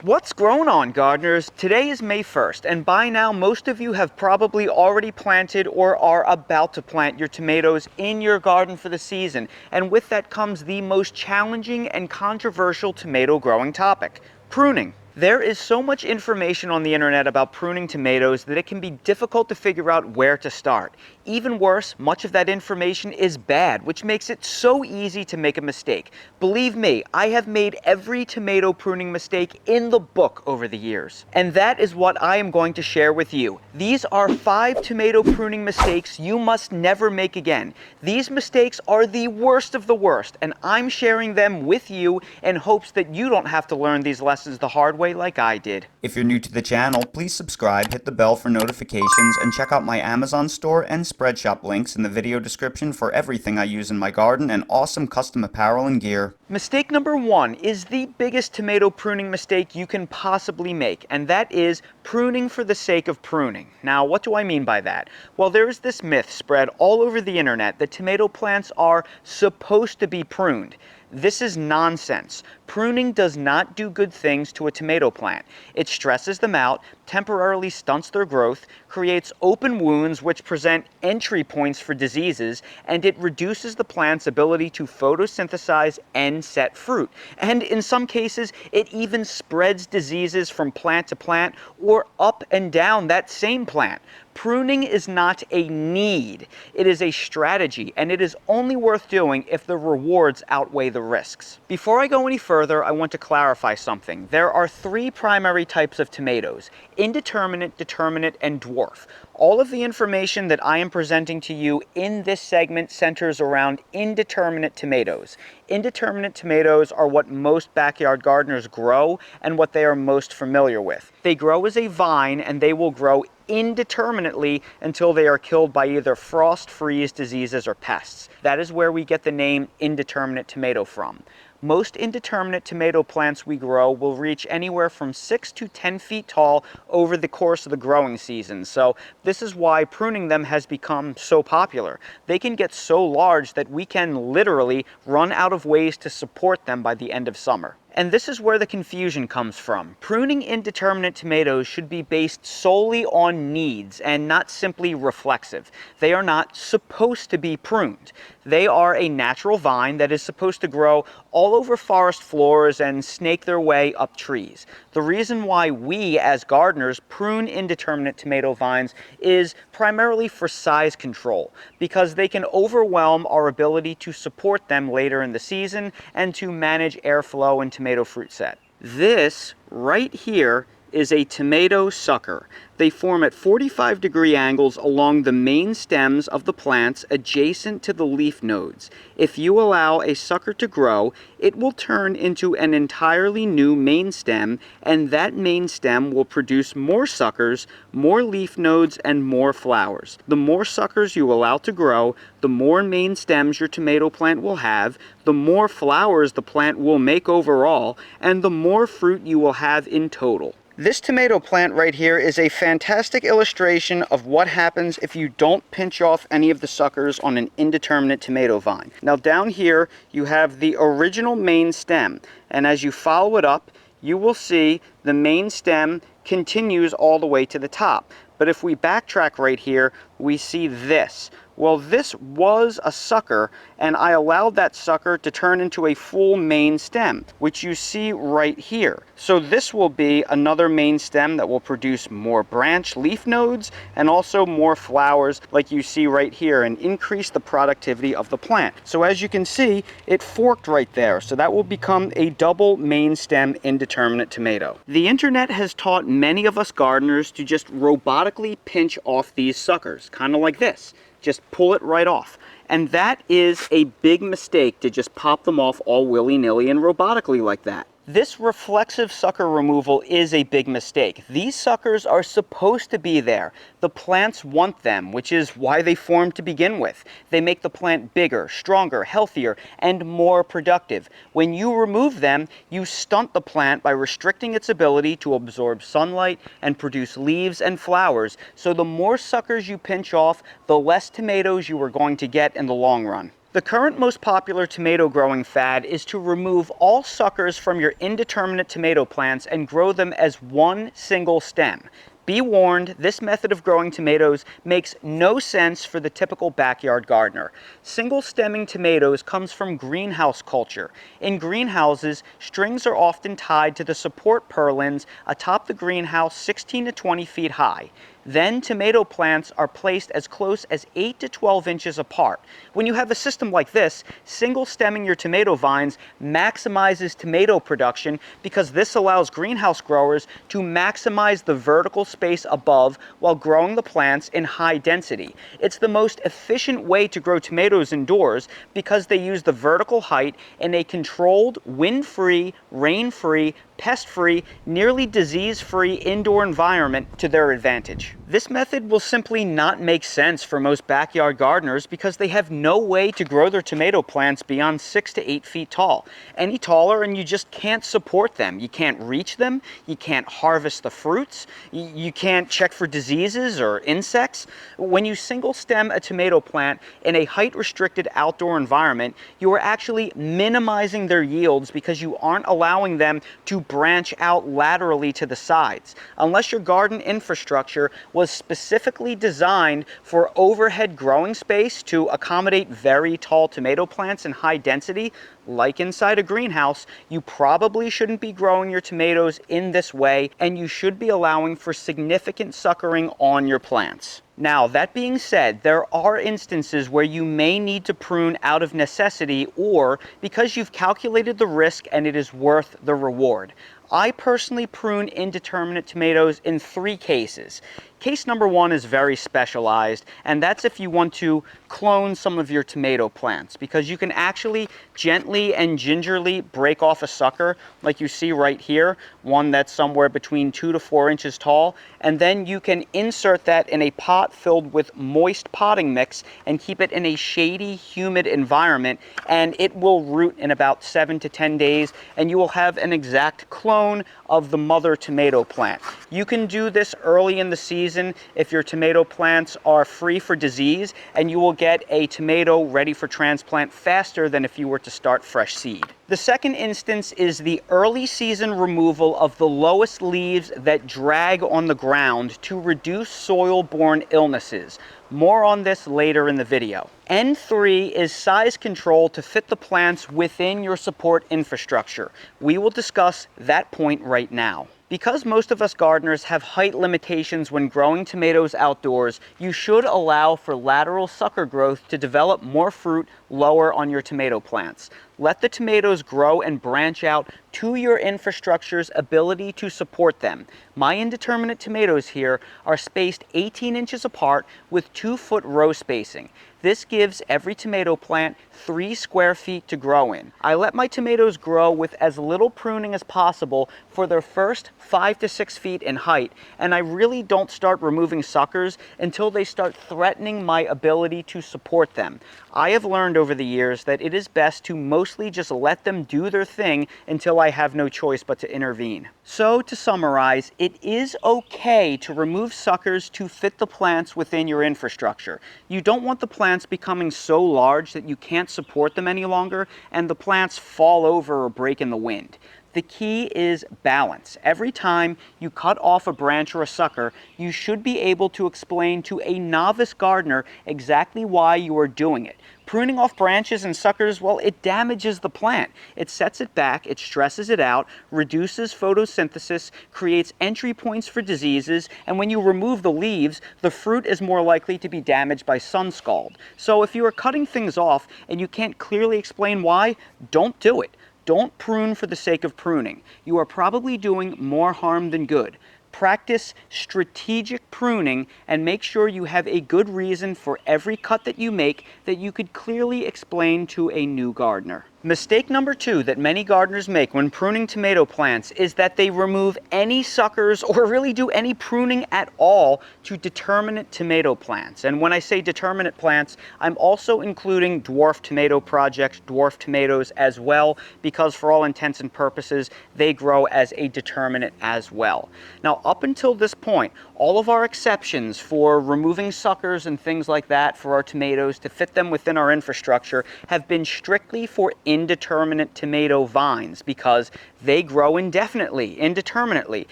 What's going on, gardeners? Today is May 1st, and by now most of you have probably already planted or are about to plant your tomatoes in your garden for the season. And with that comes the most challenging and controversial tomato growing topic, pruning. There is so much information on the internet about pruning tomatoes that it can be difficult to figure out where to start. Even worse, much of that information is bad, which makes it so easy to make a mistake. Believe me, I have made every tomato pruning mistake in the book over the years. And that is what I am going to share with you. These are 5 tomato pruning mistakes you must never make again. These mistakes are the worst of the worst, and I'm sharing them with you in hopes that you don't have to learn these lessons the hard way like I did. If you're new to the channel, please subscribe, hit the bell for notifications, and check out my Amazon store and Spreadshop links in the video description for everything I use in my garden and awesome custom apparel and gear. Mistake number 1 is the biggest tomato pruning mistake you can possibly make, and that is pruning for the sake of pruning. Now, what do I mean by that? Well, there is this myth spread all over the internet that tomato plants are supposed to be pruned. This is nonsense. Pruning does not do good things to a tomato plant. It stresses them out, temporarily stunts their growth, creates open wounds which present entry points for diseases, and it reduces the plant's ability to photosynthesize and set fruit. And in some cases, it even spreads diseases from plant to plant or up and down that same plant. Pruning is not a need, it is a strategy, and it is only worth doing if the rewards outweigh the risks. Before I go any further, I want to clarify something. There are 3 primary types of tomatoes: indeterminate, determinate, and dwarf. All of the information that I am presenting to you in this segment centers around indeterminate tomatoes. Indeterminate tomatoes are what most backyard gardeners grow and what they are most familiar with. They grow as a vine, and they will grow indeterminately until they are killed by either frost, freeze, diseases, or pests. That is where we get the name indeterminate tomato from. Most indeterminate tomato plants we grow will reach anywhere from 6 to 10 feet tall over the course of the growing season. So this is why pruning them has become so popular. They can get so large that we can literally run out of ways to support them by the end of summer. And this is where the confusion comes from. Pruning indeterminate tomatoes should be based solely on needs and not simply reflexive. They are not supposed to be pruned. They are a natural vine that is supposed to grow all over forest floors and snake their way up trees. The reason why we as gardeners prune indeterminate tomato vines is primarily for size control, because they can overwhelm our ability to support them later in the season and to manage airflow and tomato fruit set. This right here is a tomato sucker. They form at 45-degree angles along the main stems of the plants adjacent to the leaf nodes. If you allow a sucker to grow, it will turn into an entirely new main stem, and that main stem will produce more suckers, more leaf nodes, and more flowers. The more suckers you allow to grow, the more main stems your tomato plant will have, the more flowers the plant will make overall, and the more fruit you will have in total. This tomato plant right here is a fantastic illustration of what happens if you don't pinch off any of the suckers on an indeterminate tomato vine. Now down here you have the original main stem, and as you follow it up, you will see the main stem continues all the way to the top. But if we backtrack right here, we see this. Well, this was a sucker, and I allowed that sucker to turn into a full main stem, which you see right here. So this will be another main stem that will produce more branch leaf nodes and also more flowers like you see right here, and increase the productivity of the plant. So as you can see, it forked right there. So that will become a double main stem indeterminate tomato. The internet has taught many of us gardeners to just robotically pinch off these suckers, kind of like this. Just pull it right off. And that is a big mistake, to just pop them off all willy-nilly and robotically like that. This reflexive sucker removal is a big mistake. These suckers are supposed to be there. The plants want them, which is why they formed to begin with. They make the plant bigger, stronger, healthier, and more productive. When you remove them, you stunt the plant by restricting its ability to absorb sunlight and produce leaves and flowers. So the more suckers you pinch off, the less tomatoes you are going to get in the long run. The current most popular tomato growing fad is to remove all suckers from your indeterminate tomato plants and grow them as one single stem. Be warned, this method of growing tomatoes makes no sense for the typical backyard gardener. Single stemming tomatoes comes from greenhouse culture. In greenhouses, strings are often tied to the support purlins atop the greenhouse 16 to 20 feet high. Then tomato plants are placed as close as 8 to 12 inches apart. When you have a system like this, single stemming your tomato vines maximizes tomato production because this allows greenhouse growers to maximize the vertical space above while growing the plants in high density. It's the most efficient way to grow tomatoes indoors because they use the vertical height in a controlled, wind-free, rain-free, pest-free, nearly disease-free indoor environment to their advantage. This method will simply not make sense for most backyard gardeners because they have no way to grow their tomato plants beyond 6 to 8 feet tall. Any taller and you just can't support them. You can't reach them, you can't harvest the fruits, you can't check for diseases or insects. When you single stem a tomato plant in a height-restricted outdoor environment, you are actually minimizing their yields because you aren't allowing them to branch out laterally to the sides. Unless your garden infrastructure was specifically designed for overhead growing space to accommodate very tall tomato plants in high density, like inside a greenhouse, you probably shouldn't be growing your tomatoes in this way, and you should be allowing for significant suckering on your plants. Now, that being said, there are instances where you may need to prune out of necessity or because you've calculated the risk and it is worth the reward. I personally prune indeterminate tomatoes in 3 cases. Case number 1 is very specialized, and that's if you want to clone some of your tomato plants, because you can actually gently and gingerly break off a sucker, like you see right here, one that's somewhere between 2 to 4 inches tall, and then you can insert that in a pot filled with moist potting mix and keep it in a shady, humid environment, and it will root in about 7 to 10 days, and you will have an exact clone of the mother tomato plant. You can do this early in the season if your tomato plants are free for disease, and you will get a tomato ready for transplant faster than if you were to start fresh seed. The second instance is the early season removal of the lowest leaves that drag on the ground to reduce soil-borne illnesses. More on this later in the video. N3 is size control to fit the plants within your support infrastructure. We will discuss that point right now. Because most of us gardeners have height limitations when growing tomatoes outdoors, you should allow for lateral sucker growth to develop more fruit lower on your tomato plants. Let the tomatoes grow and branch out to your infrastructure's ability to support them. My indeterminate tomatoes here are spaced 18 inches apart with 2-foot row spacing. This gives every tomato plant 3 square feet to grow in. I let my tomatoes grow with as little pruning as possible for their first 5 to 6 feet in height, and I really don't start removing suckers until they start threatening my ability to support them. I have learned over the years that it is best to mostly just let them do their thing until I have no choice but to intervene. So to summarize, it is okay to remove suckers to fit the plants within your infrastructure. You don't want the plants becoming so large that you can't support them any longer and the plants fall over or break in the wind. The key is balance. Every time you cut off a branch or a sucker, you should be able to explain to a novice gardener exactly why you are doing it. Pruning off branches and suckers, well, it damages the plant. It sets it back, it stresses it out, reduces photosynthesis, creates entry points for diseases, and when you remove the leaves, the fruit is more likely to be damaged by sun scald. So if you are cutting things off and you can't clearly explain why, don't do it. Don't prune for the sake of pruning. You are probably doing more harm than good. Practice strategic pruning and make sure you have a good reason for every cut that you make that you could clearly explain to a new gardener. Mistake number 2 that many gardeners make when pruning tomato plants is that they remove any suckers or really do any pruning at all to determinate tomato plants. And when I say determinate plants, I'm also including dwarf tomato projects, dwarf tomatoes as well, because for all intents and purposes, they grow as a determinate as well. Now, up until this point, all of our exceptions for removing suckers and things like that for our tomatoes to fit them within our infrastructure have been strictly for indeterminate tomato vines because they grow indeterminately.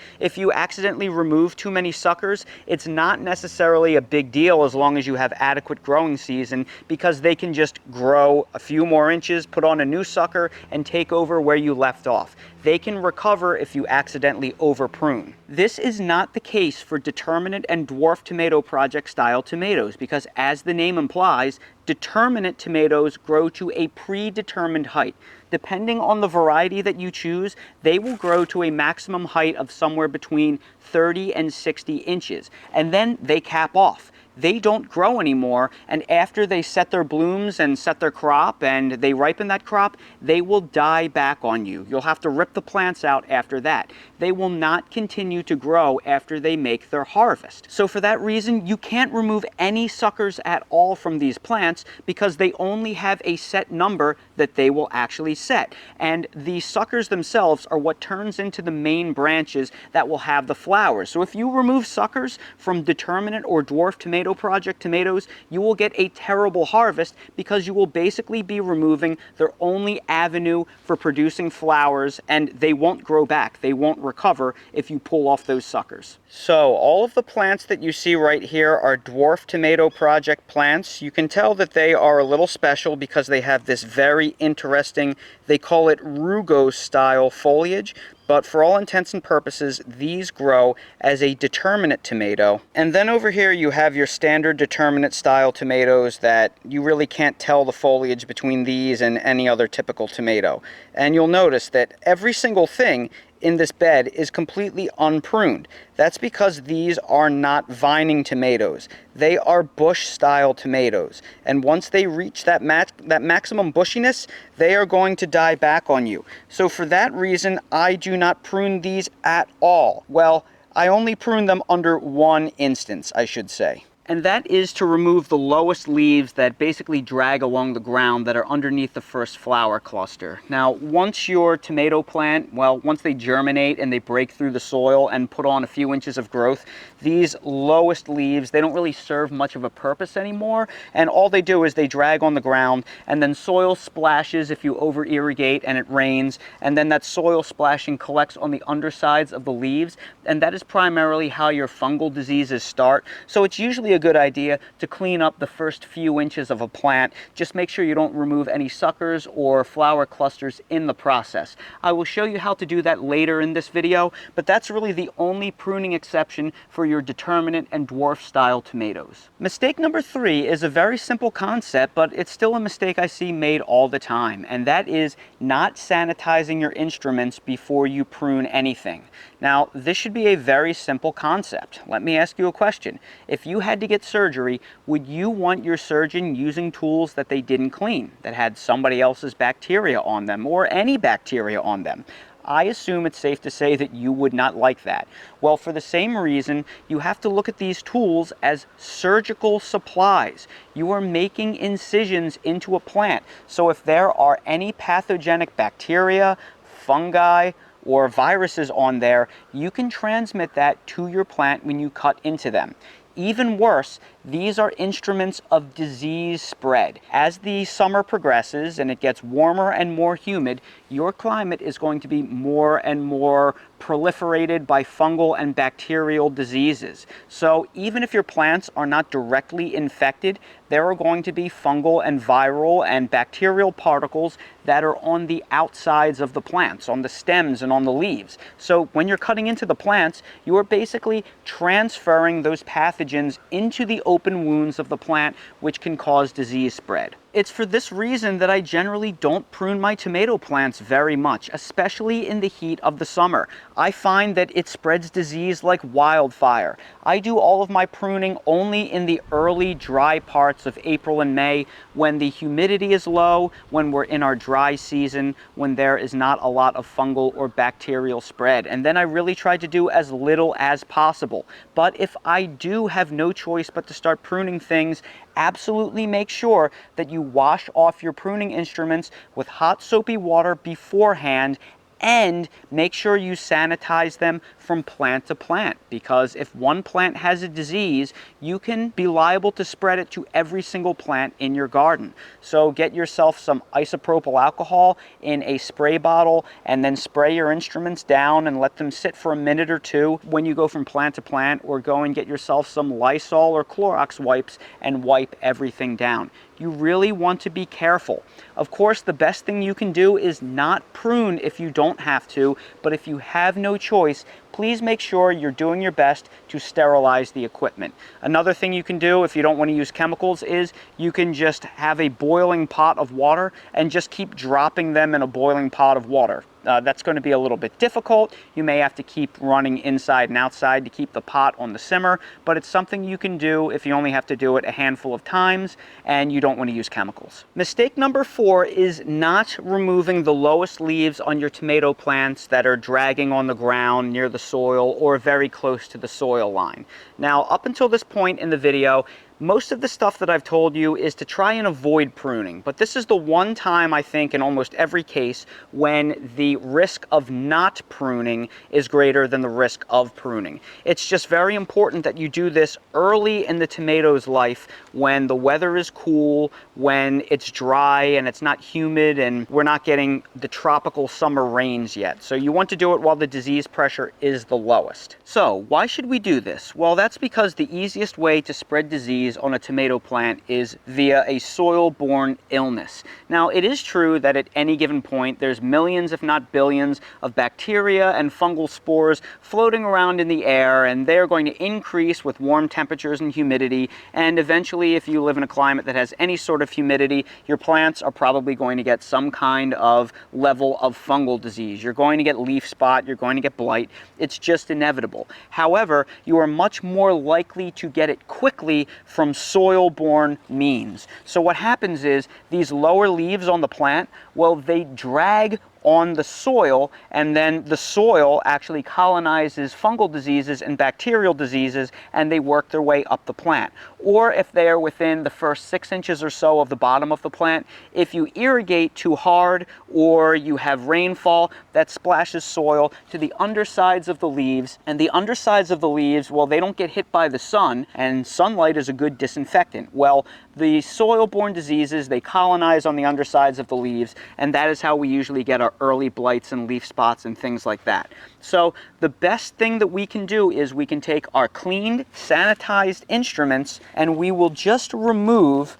If you accidentally remove too many suckers, it's not necessarily a big deal as long as you have adequate growing season, because they can just grow a few more inches, put on a new sucker, and take over where you left off. They can recover if you accidentally over prune. This is not the case for determinate and dwarf tomato project style tomatoes, because as the name implies, determinate tomatoes grow to a predetermined height. Depending on the variety that you choose, they will grow to a maximum height of somewhere between 30 and 60 inches, and then they cap off. They don't grow anymore, and after they set their blooms and set their crop and they ripen that crop, they will die back on you. You'll have to rip the plants out after that. They will not continue to grow after they make their harvest. So for that reason, you can't remove any suckers at all from these plants because they only have a set number that they will actually set. And the suckers themselves are what turns into the main branches that will have the flowers. So if you remove suckers from determinate or dwarf tomato project tomatoes, you will get a terrible harvest because you will basically be removing their only avenue for producing flowers, and they won't grow back. They won't recover if you pull off those suckers. So all of the plants that you see right here are dwarf tomato project plants. You can tell that they are a little special because they have this very interesting, they call it rugose style foliage. But for all intents and purposes, these grow as a determinate tomato. And then over here you have your standard determinate style tomatoes that you really can't tell the foliage between these and any other typical tomato. And you'll notice that every single thing in this bed is completely unpruned. That's because these are not vining tomatoes. They are bush style tomatoes. And once they reach that maximum bushiness, they are going to die back on you. So for that reason, I do not prune these at all. Well, I only prune them under one instance, I should say. And that is to remove the lowest leaves that basically drag along the ground that are underneath the first flower cluster. Now, once your tomato plant, well, once they germinate and they break through the soil and put on a few inches of growth, these lowest leaves, they don't really serve much of a purpose anymore, and all they do is they drag on the ground, and then soil splashes if you over irrigate and it rains, and then that soil splashing collects on the undersides of the leaves, and that is primarily how your fungal diseases start. So it's usually a good idea to clean up the first few inches of a plant. Just make sure you don't remove any suckers or flower clusters in the process. I will show you how to do that later in this video, but that's really the only pruning exception for your determinate and dwarf style tomatoes. Mistake number 3 is a very simple concept, but it's still a mistake I see made all the time, and that is not sanitizing your instruments before you prune anything. Now, this should be a very simple concept. Let me ask you a question. If you had to get surgery, would you want your surgeon using tools that they didn't clean, that had somebody else's bacteria on them or any bacteria on them? I assume it's safe to say that you would not like that. Well, for the same reason, you have to look at these tools as surgical supplies. You are making incisions into a plant. So if there are any pathogenic bacteria, fungi, or viruses on there, you can transmit that to your plant when you cut into them. Even worse, these are instruments of disease spread. As the summer progresses and it gets warmer and more humid, your climate is going to be more and more proliferated by fungal and bacterial diseases. So even if your plants are not directly infected, there are going to be fungal and viral and bacterial particles that are on the outsides of the plants, on the stems and on the leaves. So when you're cutting into the plants, you are basically transferring those pathogens into the open wounds of the plant, which can cause disease spread. It's for this reason that I generally don't prune my tomato plants very much, especially in the heat of the summer. I find that it spreads disease like wildfire. I do all of my pruning only in the early dry parts of April and May, when the humidity is low, when we're in our dry season, when there is not a lot of fungal or bacterial spread. And then I really try to do as little as possible. But if I do have no choice but to start pruning things, absolutely make sure that you wash off your pruning instruments with hot soapy water beforehand, and make sure you sanitize them from plant to plant, because if one plant has a disease, you can be liable to spread it to every single plant in your garden. So get yourself some isopropyl alcohol in a spray bottle and then spray your instruments down and let them sit for a minute or two when you go from plant to plant, or go and get yourself some Lysol or Clorox wipes and wipe everything down. You really want to be careful. Of course, the best thing you can do is not prune if you don't have to, but if you have no choice, please make sure you're doing your best to sterilize the equipment. Another thing you can do if you don't want to use chemicals is you can just have a boiling pot of water and just keep dropping them in a boiling pot of water. That's going to be a little bit difficult. You may have to keep running inside and outside to keep the pot on the simmer, but it's something you can do if you only have to do it a handful of times and you don't want to use chemicals. Mistake number 4 is not removing the lowest leaves on your tomato plants that are dragging on the ground near the soil or very close to the soil line. Now, up until this point in the video, most of the stuff that I've told you is to try and avoid pruning, but this is the one time, I think, in almost every case when the risk of not pruning is greater than the risk of pruning. It's just very important that you do this early in the tomato's life, when the weather is cool, when it's dry and it's not humid and we're not getting the tropical summer rains yet. So you want to do it while the disease pressure is the lowest. So why should we do this? Well, that's because the easiest way to spread disease on a tomato plant is via a soil-borne illness. Now, it is true that at any given point there's millions, if not billions, of bacteria and fungal spores floating around in the air, and they're going to increase with warm temperatures and humidity, and eventually, if you live in a climate that has any sort of humidity, your plants are probably going to get some kind of level of fungal disease. You're going to get leaf spot, you're going to get blight. It's just inevitable. However, you are much more likely to get it quickly from soil-borne means. So what happens is these lower leaves on the plant, well, they drag on the soil, and then the soil actually colonizes fungal diseases and bacterial diseases, and they work their way up the plant. Or if they are within the first 6 inches or so of the bottom of the plant, if you irrigate too hard or you have rainfall, that splashes soil to the undersides of the leaves, and the undersides of the leaves, well, they don't get hit by the sun, and sunlight is a good disinfectant. Well, the soil-borne diseases, they colonize on the undersides of the leaves, and that is how we usually get our early blights and leaf spots and things like that. So the best thing that we can do is we can take our cleaned, sanitized instruments, and we will just remove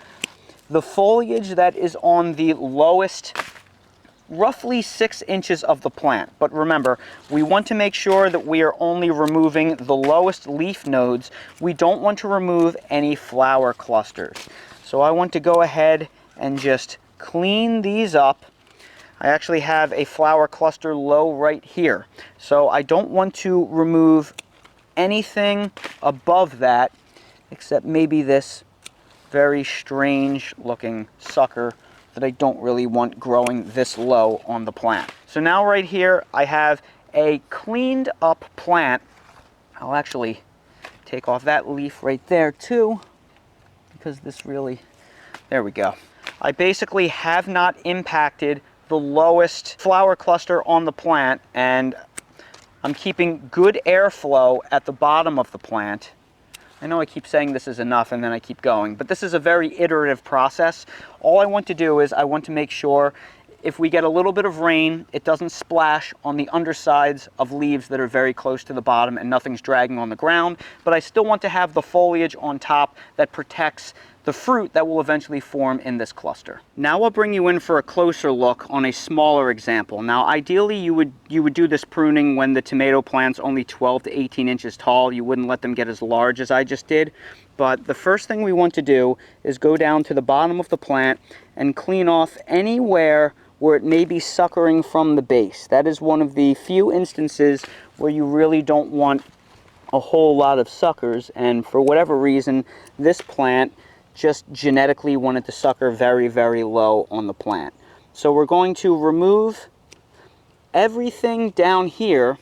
the foliage that is on the lowest roughly 6 inches of the plant. But remember, we want to make sure that we are only removing the lowest leaf nodes. We don't want to remove any flower clusters. So I want to go ahead and just clean these up. I actually have a flower cluster low right here. So I don't want to remove anything above that, except maybe this very strange looking sucker that I don't really want growing this low on the plant. So now right here I have a cleaned up plant. I'll actually take off that leaf right there too, because this really, there we go. I basically have not impacted the lowest flower cluster on the plant, and I'm keeping good airflow at the bottom of the plant. I know I keep saying this is enough and then I keep going, but this is a very iterative process. All I want to do is I want to make sure if we get a little bit of rain, it doesn't splash on the undersides of leaves that are very close to the bottom and nothing's dragging on the ground, but I still want to have the foliage on top that protects the fruit that will eventually form in this cluster. Now I'll bring you in for a closer look on a smaller example. Now ideally you would do this pruning when the tomato plant's only 12 to 18 inches tall. You wouldn't let them get as large as I just did. But the first thing we want to do is go down to the bottom of the plant and clean off anywhere where it may be suckering from the base. That is one of the few instances where you really don't want a whole lot of suckers, and for whatever reason this plant just genetically wanted to sucker very, very low on the plant. So we're going to remove everything down here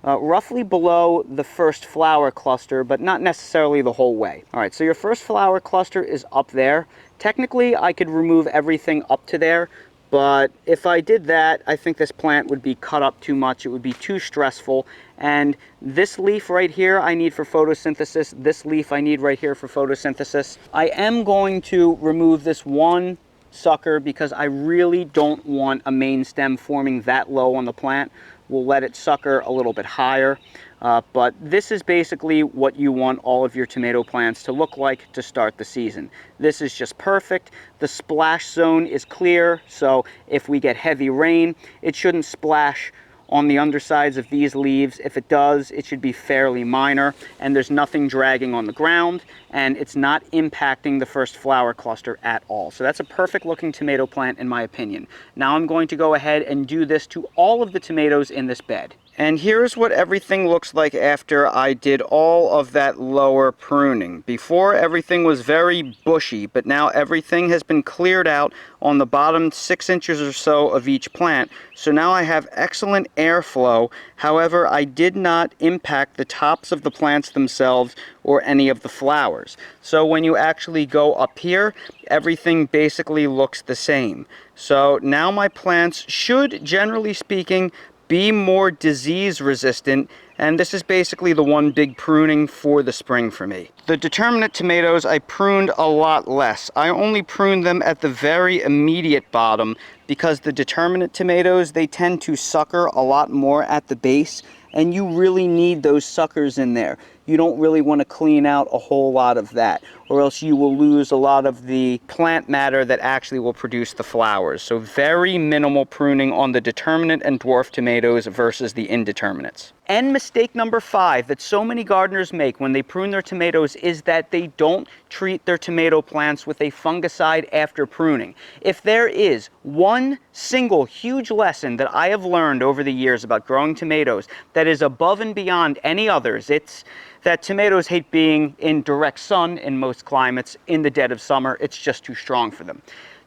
roughly below the first flower cluster, but not necessarily the whole way. All right, so your first flower cluster is up there. Technically, I could remove everything up to there, but if I did that, I think this plant would be cut up too much. It would be too stressful. And this leaf right here, I need for photosynthesis. This leaf I need right here for photosynthesis. I am going to remove this one sucker because I really don't want a main stem forming that low on the plant. We'll let it sucker a little bit higher. But this is basically what you want all of your tomato plants to look like to start the season. This is just perfect. The splash zone is clear, so if we get heavy rain, it shouldn't splash on the undersides of these leaves. If it does, it should be fairly minor, and there's nothing dragging on the ground, and it's not impacting the first flower cluster at all. So that's a perfect looking tomato plant in my opinion. Now I'm going to go ahead and do this to all of the tomatoes in this bed. And here's what everything looks like after I did all of that lower pruning. Before, everything was very bushy, but now everything has been cleared out on the bottom 6 inches or so of each plant. So now I have excellent airflow. However, I did not impact the tops of the plants themselves or any of the flowers. So when you actually go up here, everything basically looks the same. So now my plants should, generally speaking, be more disease resistant, and this is basically the one big pruning for the spring for me. The Determinate tomatoes I pruned a lot less. I only pruned them at the very immediate bottom because the Determinate tomatoes, they tend to sucker a lot more at the base, and you really need those suckers in there. You don't really want to clean out a whole lot of that, or else you will lose a lot of the plant matter that actually will produce the flowers. So very minimal pruning on the Determinate and dwarf tomatoes versus the Indeterminates. And mistake number 5 that so many gardeners make when they prune their tomatoes is that they don't treat their tomato plants with a fungicide after pruning. If there is one single huge lesson that I have learned over the years about growing tomatoes that is above and beyond any others, it's that tomatoes hate being in direct sun in most climates. In the dead of summer, it's just too strong for them.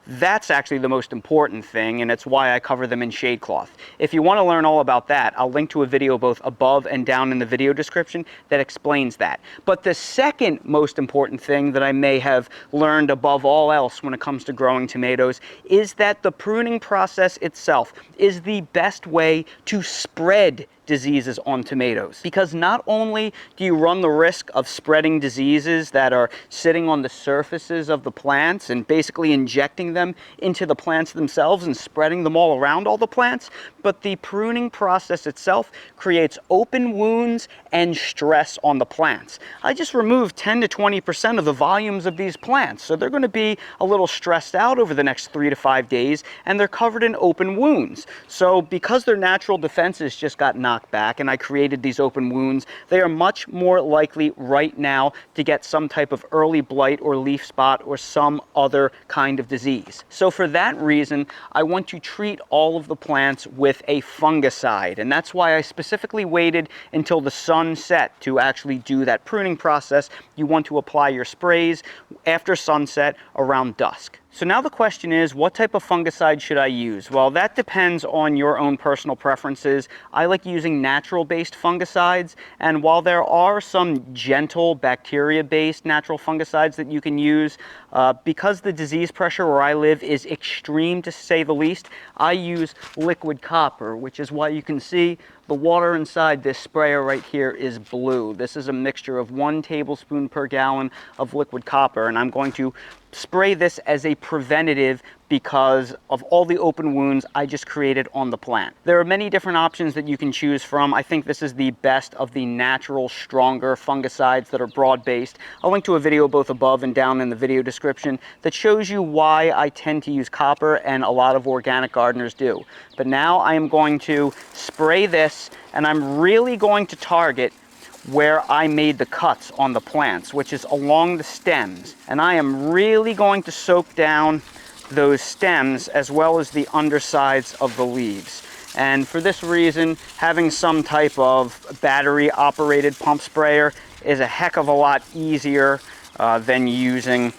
That's actually the most important thing, and it's why I cover them in shade cloth. If you want to learn all about that, I'll link to a video both above and down in the video description that explains that. But the second most important thing that I may have learned above all else when it comes to growing tomatoes is that the pruning process itself is the best way to spread diseases on tomatoes, because not only do you run the risk of spreading diseases that are sitting on the surfaces of the plants and basically injecting them into the plants themselves and spreading them all around all the plants, but the pruning process itself creates open wounds and stress on the plants. I just removed 10 to 20% of the volumes of these plants, so they're going to be a little stressed out over the next 3 to 5 days, and they're covered in open wounds. So because their natural defenses just got knocked back and I created these open wounds, they are much more likely right now to get some type of early blight or leaf spot or some other kind of disease. So for that reason, I want to treat all of the plants with a fungicide, and that's why I specifically waited until the sun set to actually do that pruning process. You want to apply your sprays after sunset around dusk. So now the question is, what type of fungicide should I use? Well, that depends on your own personal preferences. I like using natural-based fungicides, and while there are some gentle bacteria-based natural fungicides that you can use, because the disease pressure where I live is extreme to say the least, I use liquid copper, which is why you can see the water inside this sprayer right here is blue. This is a mixture of 1 tablespoon per gallon of liquid copper, and I'm going to spray this as a preventative because of all the open wounds I just created on the plant. There are many different options that you can choose from. I think this is the best of the natural, stronger fungicides that are broad-based. I'll link to a video both above and down in the video description that shows you why I tend to use copper and a lot of organic gardeners do. But now I am going to spray this, and I'm really going to target where I made the cuts on the plants, which is along the stems. And I am really going to soak down those stems as well as the undersides of the leaves. And for this reason, having some type of battery operated pump sprayer is a heck of a lot easier than using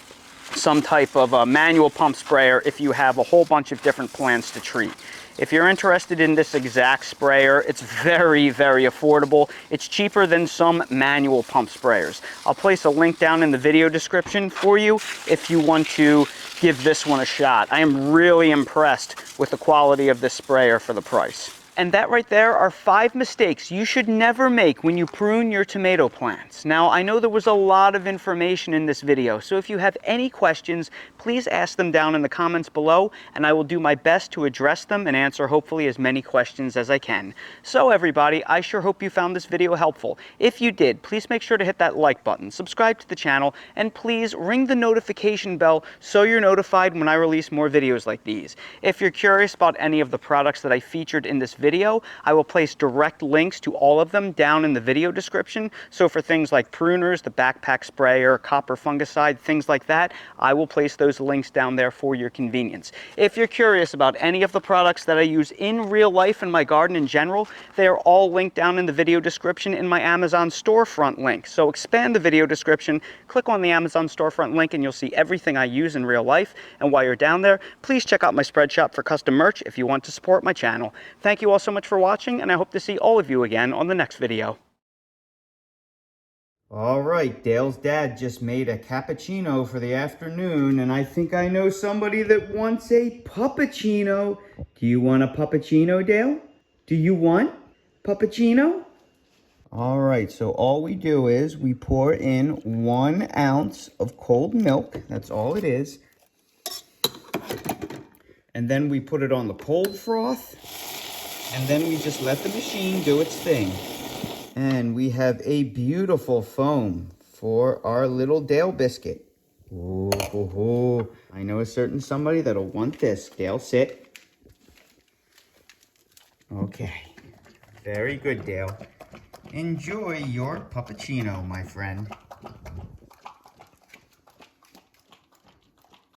some type of a manual pump sprayer if you have a whole bunch of different plants to treat. If you're interested in this exact sprayer, it's very, very affordable. It's cheaper than some manual pump sprayers. I'll place a link down in the video description for you if you want to give this one a shot. I am really impressed with the quality of this sprayer for the price. And that right there are 5 mistakes you should never make when you prune your tomato plants. Now, I know there was a lot of information in this video, so if you have any questions, please ask them down in the comments below, and I will do my best to address them and answer hopefully as many questions as I can. So everybody, I sure hope you found this video helpful. If you did, please make sure to hit that like button, subscribe to the channel, and please ring the notification bell so you're notified when I release more videos like these. If you're curious about any of the products that I featured in this video, I will place direct links to all of them down in the video description. So for things like pruners, the backpack sprayer, copper fungicide, things like that, I will place those links down there for your convenience. If you're curious about any of the products that I use in real life in my garden in general, they are all linked down in the video description in my Amazon storefront link. So expand the video description, click on the Amazon storefront link, and you'll see everything I use in real life. And while you're down there, please check out my spread shop for custom merch if you want to support my channel. Thank you all so much for watching, and I hope to see all of you again on the next video. All right, Dale's dad just made a cappuccino for the afternoon, and I think I know somebody that wants a puppuccino. Do you want a puppuccino, Dale? Do you want puppuccino? All right, so all we do is we pour in 1 ounce of cold milk. That's all it is. And then we put it on the cold froth. And then we just let the machine do its thing. And we have a beautiful foam for our little Dale biscuit. Ooh, ooh, ooh. I know a certain somebody that'll want this. Dale, sit. Okay. Very good, Dale. Enjoy your puppuccino, my friend.